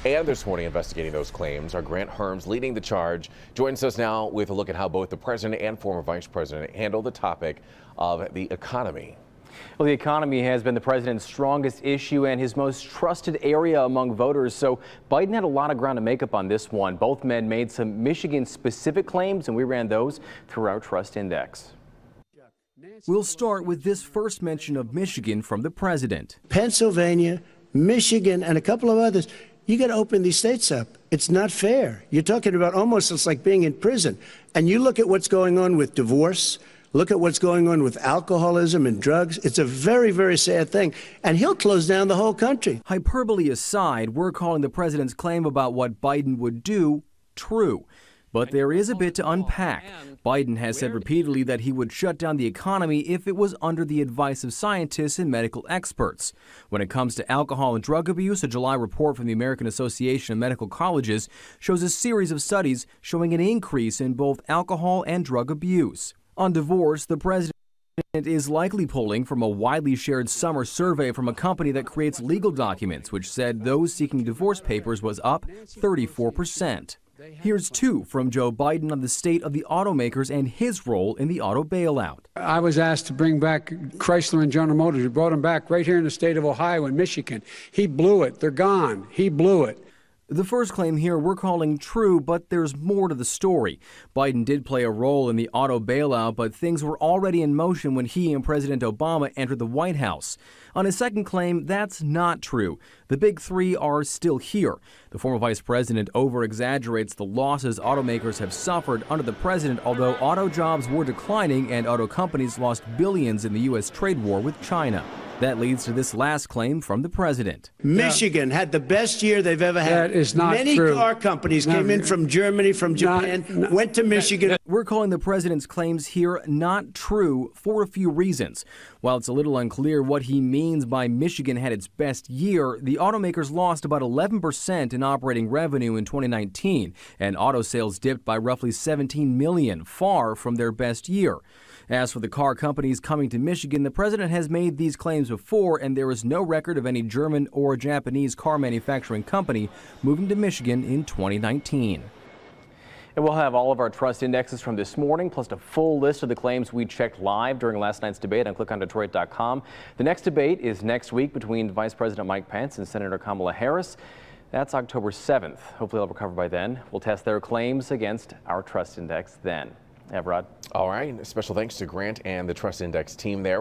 And this morning, investigating those claims, our Grant Herms leading the charge joins us now with a look at how both the president and former vice president handled the topic of the economy. Well, the economy has been the president's strongest issue and his most trusted area among voters. So Biden had a lot of ground to make up on this one. Both men made some Michigan-specific claims, and we ran those through our Trust Index. We'll start with this first mention of Michigan from the president. Pennsylvania, Michigan, and a couple of others. You got to open these states up. It's not fair. You're talking about almost it's like being in prison. And you look at what's going on with divorce. Look at what's going on with alcoholism and drugs. It's a very, very sad thing. And he'll close down the whole country. Hyperbole aside, we're calling the president's claim about what Biden would do true. But there is a bit to unpack. Biden has said repeatedly that he would shut down the economy if it was under the advice of scientists and medical experts. When it comes to alcohol and drug abuse, a July report from the American Association of Medical Colleges shows a series of studies showing an increase in both alcohol and drug abuse. On divorce, the president is likely pulling from a widely shared summer survey from a company that creates legal documents, which said those seeking divorce papers was up 34%. Here's two from Joe Biden on the state of the automakers and his role in the auto bailout. I was asked to bring back Chrysler and General Motors. We brought them back right here in the state of Ohio and Michigan. He blew it. They're gone. He blew it. The first claim here we're calling true, but there's more to the story. Biden did play a role in the auto bailout, but things were already in motion when he and President Obama entered the White House. On his second claim, that's not true. The big three are still here. The former vice president over-exaggerates the losses automakers have suffered under the president, although auto jobs were declining and auto companies lost billions in the U.S. trade war with China. That leads to this last claim from the president. Michigan had the best year they've ever had. That is not Many true. car companies came in from Germany, from Japan, went to Michigan. We're calling the president's claims here not true for a few reasons. While it's a little unclear what he means by Michigan had its best year, the automakers lost about 11% in operating revenue in 2019, and auto sales dipped by roughly 17 million, far from their best year. As for the car companies coming to Michigan, the president has made these claims before, and there is no record of any German or Japanese car manufacturing company moving to Michigan in 2019. And we'll have all of our trust indexes from this morning, plus a full list of the claims we checked live during last night's debate on clickondetroit.com. The next debate is next week between Vice President Mike Pence and Senator Kamala Harris. That's October 7th. Hopefully they'll recover by then. We'll test their claims against our trust index then. Evrod. All right. Special thanks to Grant and the Trust Index team there.